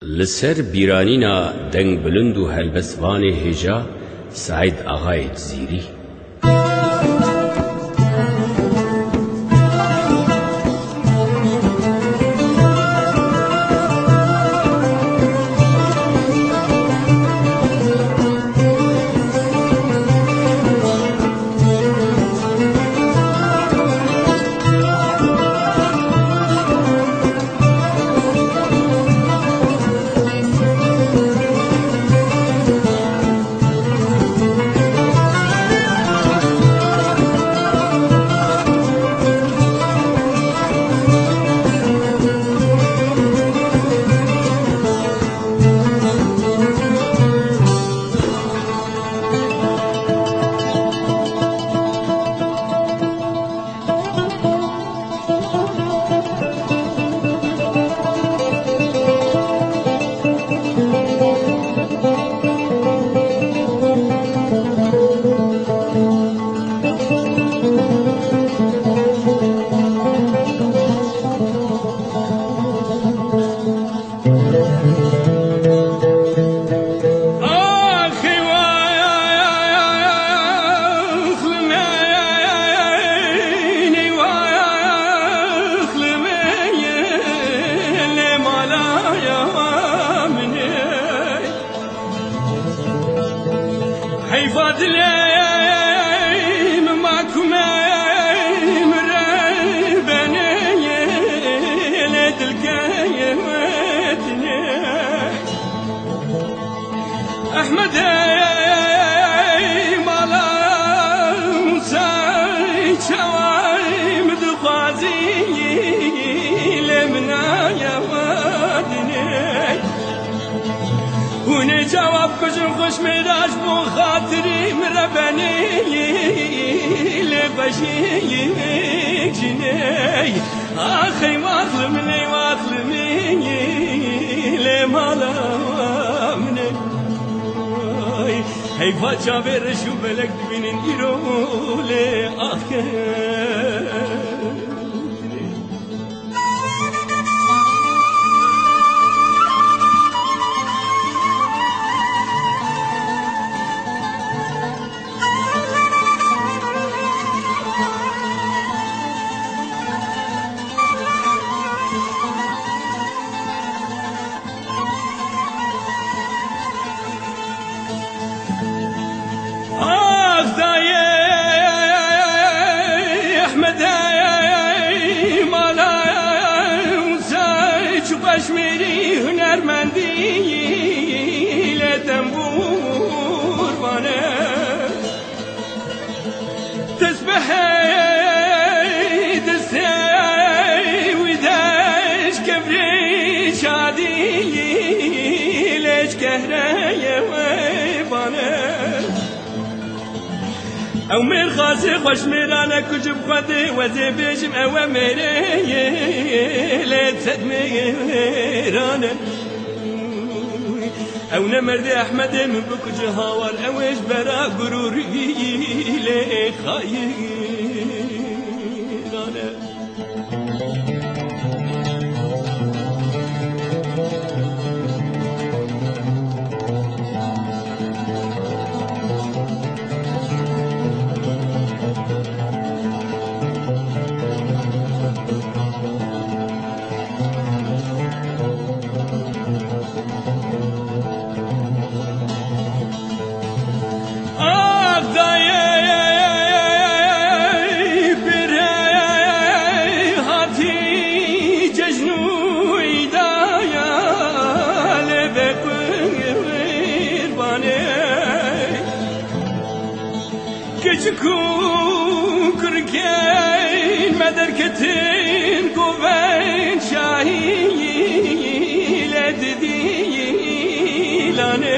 لسر بیرانینا دنگ بلند و هلبسوان هجا سعید آغای جزیری أحمد مالا موسى شوايم دخازي لمنا يا وادني وني جواب كجن خوش مراج بو خاطري مربني لبشيك جني أخي واظلمني واظلمني لمالا هی فاچا برشو بلک بینین ایروله آخر کشمیری هنرمندی لتنبور وانه تسبح دسته ویدش کبری شادی لش کهره وانه او میر خاصی خوش میرانه کجب خواده وزی بیشم او میره لیت میرانه او نمرد احمد من بکج هاوار اوش برا گروری لی خایرانه كون كركين مدركتين كوفين شاهي لددي لاني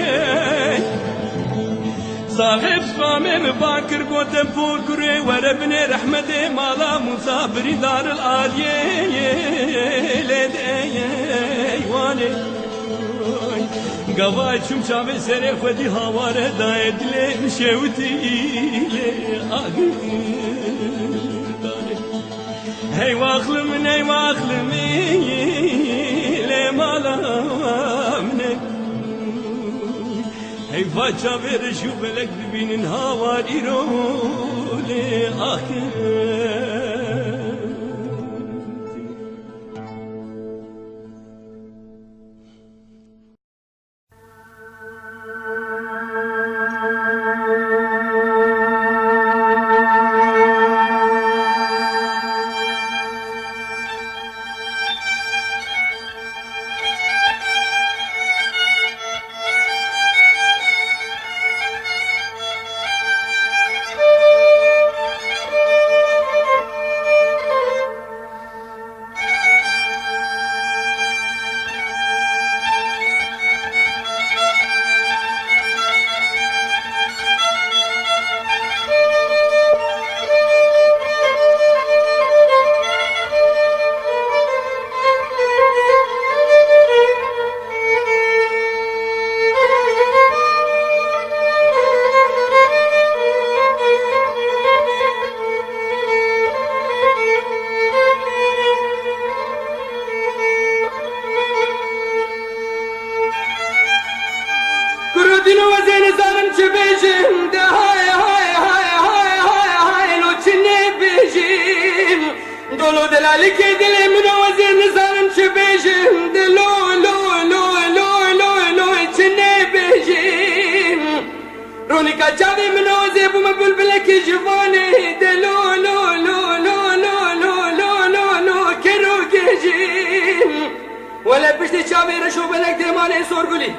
صاحب صفامي مباكر قوتم فور كري وربني رحمتي مالا مصابري دار الآلية لدي واني قواي شم شافي سري خدي هواره دايد لي مشوتي لي هي واخلمني لي مالا حیفا چاویر شو بلک ببینن هاواری رولی آخر دلو دلالی که دل منو وزیر نزارم چه بیشم دلو لو لو لو لو لو چه بیشم رونی کا چاوی منو وزیر بوم بلبل کی جوانی دلو لو لو لو لو لو لو لو لو کرو گیجم ولا بشتی چاوی رشو بلک درمانه سورگلی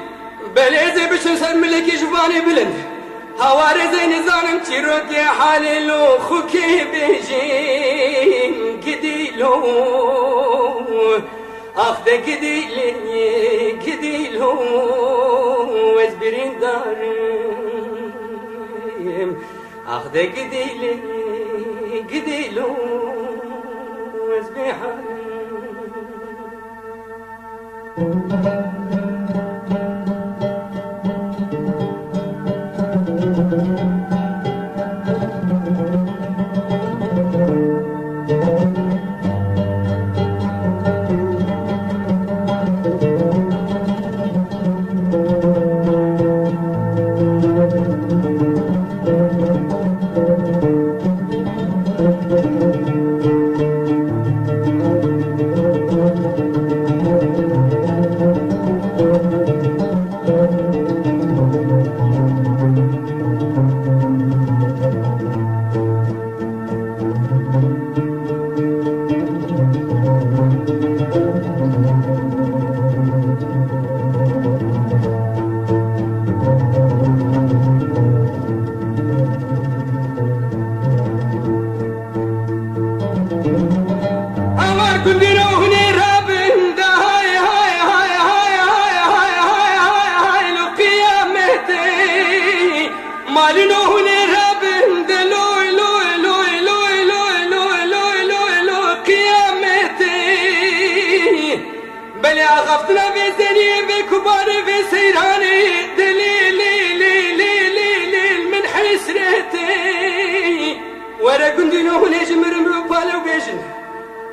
بلیزه بشن سر ملکی جوانی بلند هواري زين زانم تيروك يا حاللو خوكي بيجين كديلو أخذ كديلو وزبرين دارم أخذ كديلو وزبحان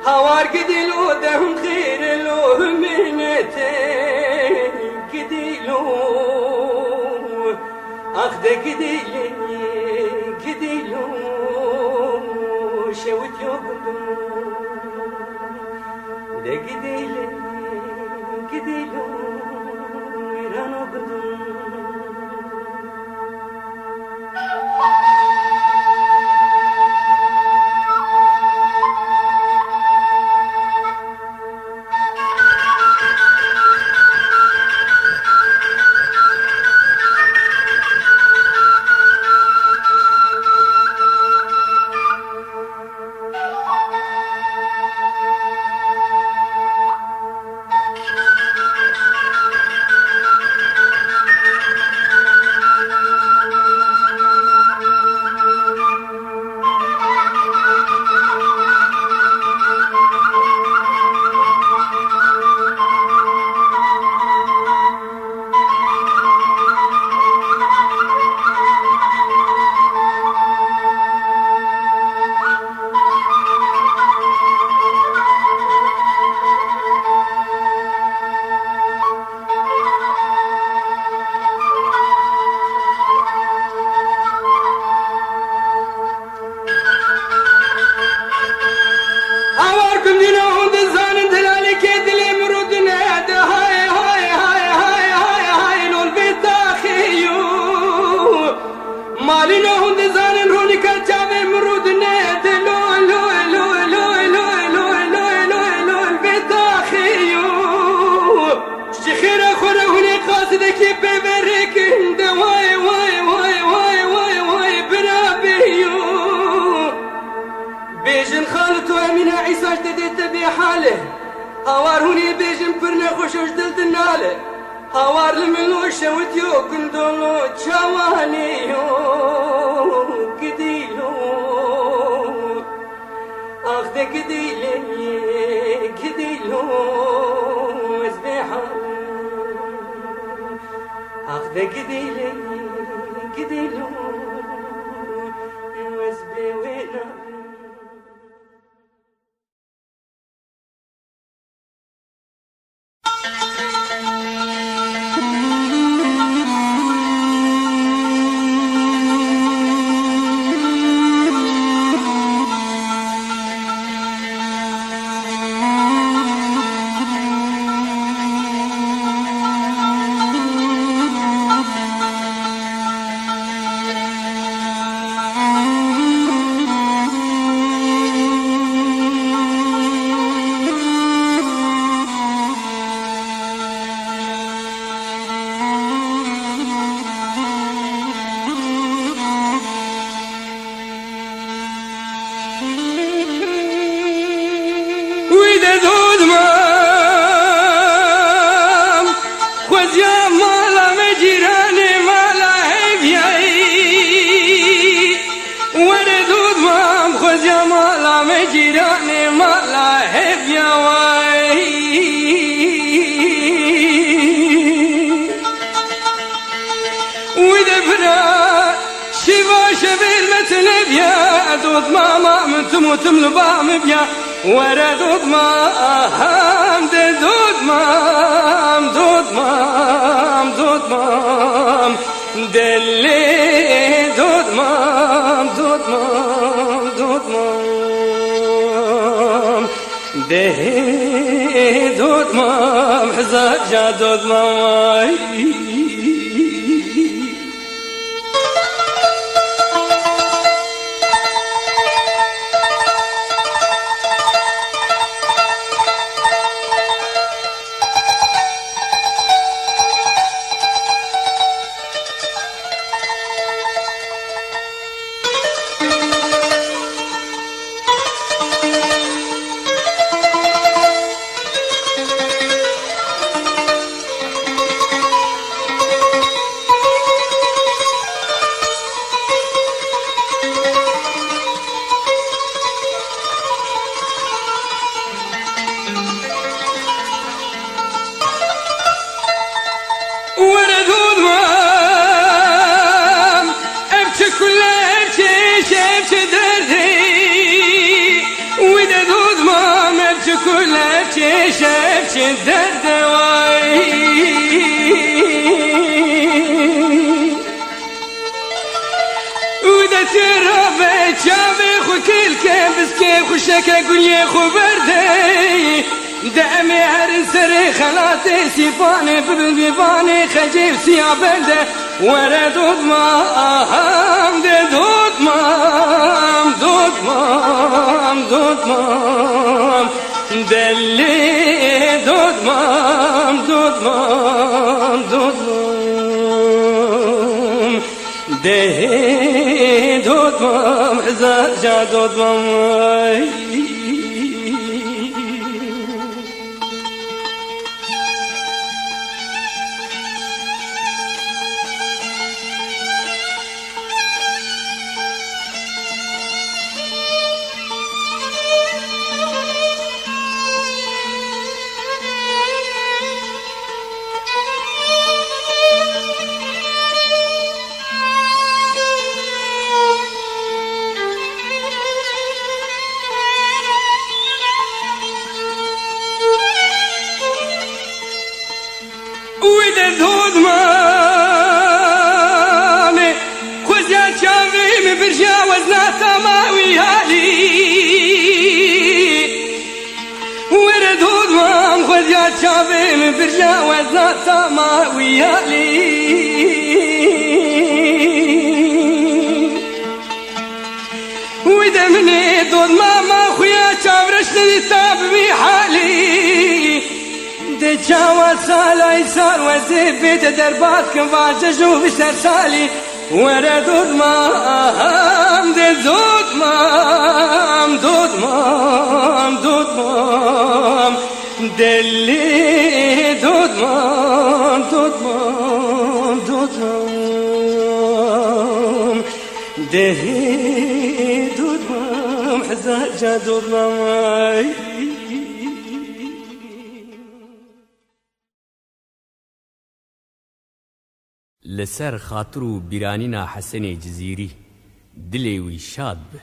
هوار قديلو دهم خير لو منتين قديلو أخذ قديلو شوت يوقدو ده قديلو يرانو قدو صدقي ببرك انت واي واي واي واي واي واي برابيو بيجن خالته امينه عيسى جديد بحاله هوار هوني بيجن برنا خوشوش دلت الناله هوار لمنو شوتيو كندولو تشاوانيو قديلو اخذ قديلو اسبيحه اخذ قديلو واسبيوينا دود ماما من تموت ملبام بيا ورا دود مام دود مام دلي دود مام دهي دود مام حزاج جا دود مام شاف الدرد واي ودا ترابي شافي خو كل كبس كيف خشك اقول يا خو بردي دعمي هرسري خلاتي سيفاني ببيفاني خجيب سيابنده ورا دود مام دود مام دلي دود مام دهي دود مام حزاج جا دود مام دود مامي خذ يا شافي برجع وزنا سماوي هالي وردود مام خذ يا شافي برجع وزنا سماوي هالي وإذا مني دود ماما خويا شافرش تاب بحالي دجاوة سالي صار وزيب دربات كباججو بشتر سالي ورا دود مام دود مام دود مام دود مام دلي دود مام دود مام دود مام دهي دود مام حزاجة دود مام لسر خاطرو بیرانینا حسن جزیری دلی وی شاد به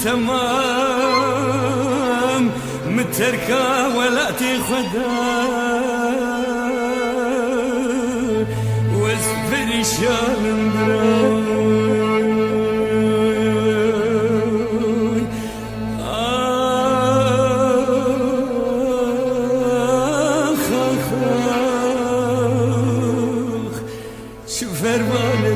تمام متركة ولا تخدا واصبر شال شوف فرمان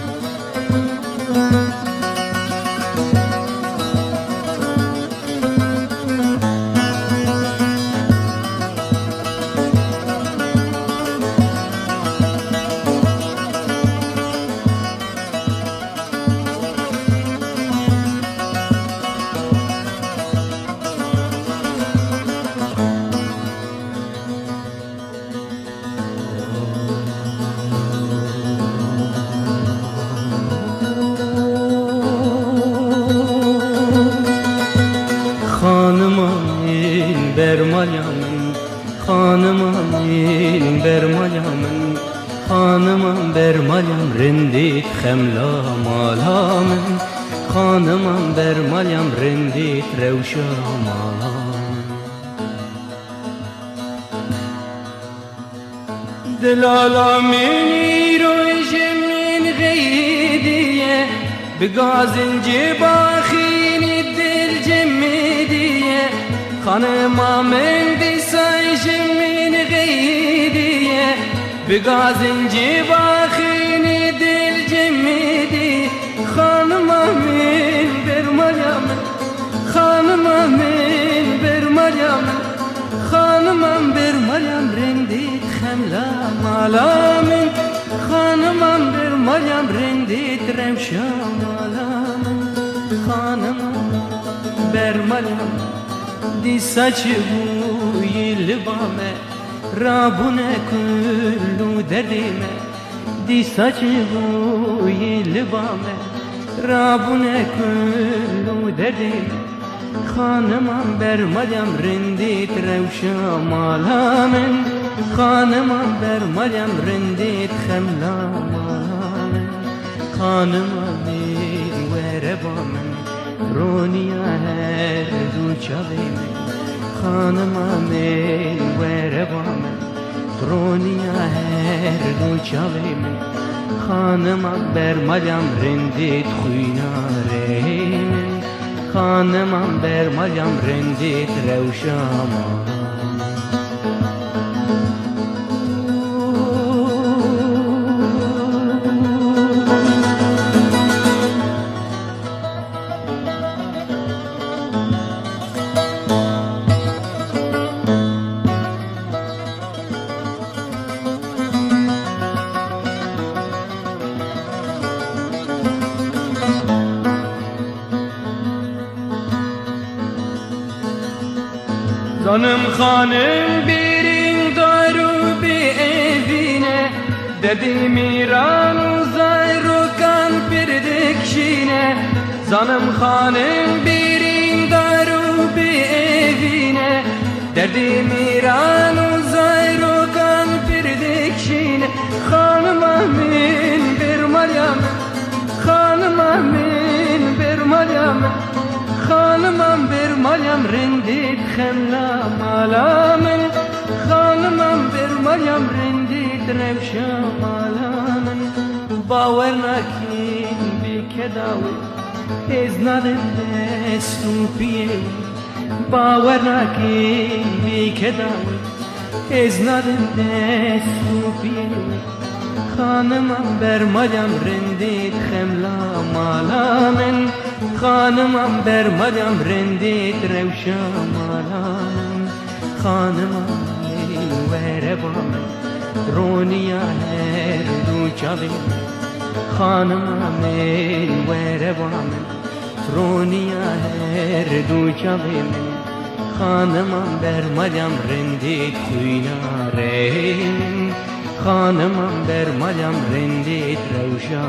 خملا مالا من خانمم بر مالیم رندیت روشا مالا دلالا منی روش من غیدیه بگازن جباخینی دل جمدیه خانمم من دیسایش من غیدیه بگازن جباخینی دل جمدی خانمم من بر مالیم خانمم من بر مالیم خانمم بر مالیم رندیت خملا مالا من خانمم بر مالیم رندیت روشا مالا من خانمم بر مالیم دی ساچ بوی لبامه رابونه کلو دردیمه دی ساچ بوی لبامه رابونه کلو دردیمه خانمم بر مالیم رندیت روشا مالا من خانمم بر مالیم رندیت خملا مالا من خانمم وره با من رونیا هر دو چاوی من خانمم وره با من رونیا هر دو چاوی من خانمم بر مالیم رندیت خویناره من خانمم بر مالیم رندیت روشا مالا Canım hanım birin darı bir evine Dedim İran uzay rukan pirdekşine Canım hanım birin darı bir evine Dedim İran uzay rukan pirdekşine Hanım amin bir Meryem Hanım amin bir Meryem خانمم بر مالیم رندیت خملا مالا من خانمم بر مالیم رندیت روشا مالا من باور نکن بی کداوی از ندم دستو پیه باور نکن بی کداوی از ندم دستو پیه خانمم بر مالیم رندیت خملا مالا من خانمم بر مالیم رندیت روشا مالا من خانمم وره با من رونیا هر دو چاوی من خانمم وره با من رونیا هر دو چاوی من خانمم بر مالیم رندیت خویناره من خانمم بر مالیم رندیت روشا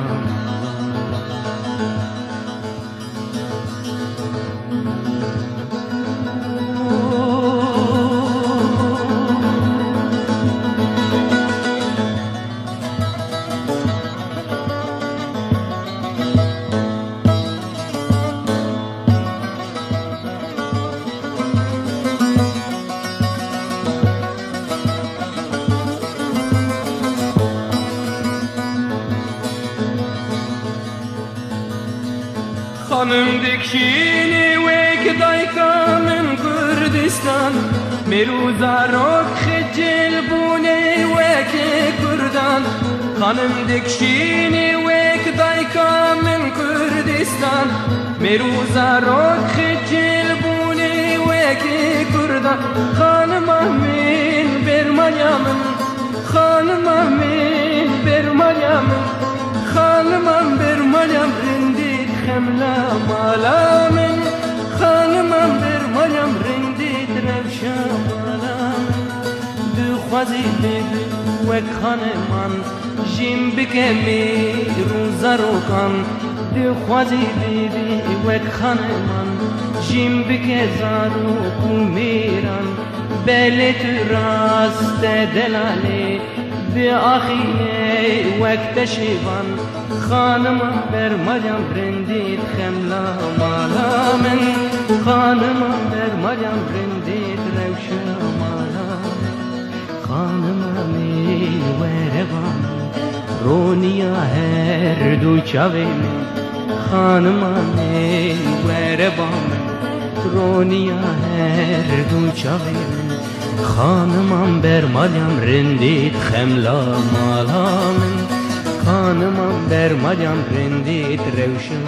Hanım dikşini ve dayka min Kurdistan Meruza rok khicil bune ve Kurdan Hanım dikşini ve dayka min Kurdistan Meruza rok khicil bune ve Kurdan Hanım amin bir Meryem Hanım amin bir Meryem Hanım bir Meryem خملا مالا من خانمم بر مالیم رندیت روشا مالا من دو خوازی بگو وک خانمان جیم بکمی روزا روکان دو خوازی بگو وک خانمان جیم بکه زارو کو میران بله تو راست دلاله به آخیه وقت شیوان خانم بر مریم رندید خملا مالا من خانم بر مریم رندید روشن مالا خانم می ورگان رونیا هر دو چاوی خانم می ورگان رونیا هر دو چاوی خانمم بر مریم رندید خملا مالا من خانمم بر مریم رندید روشن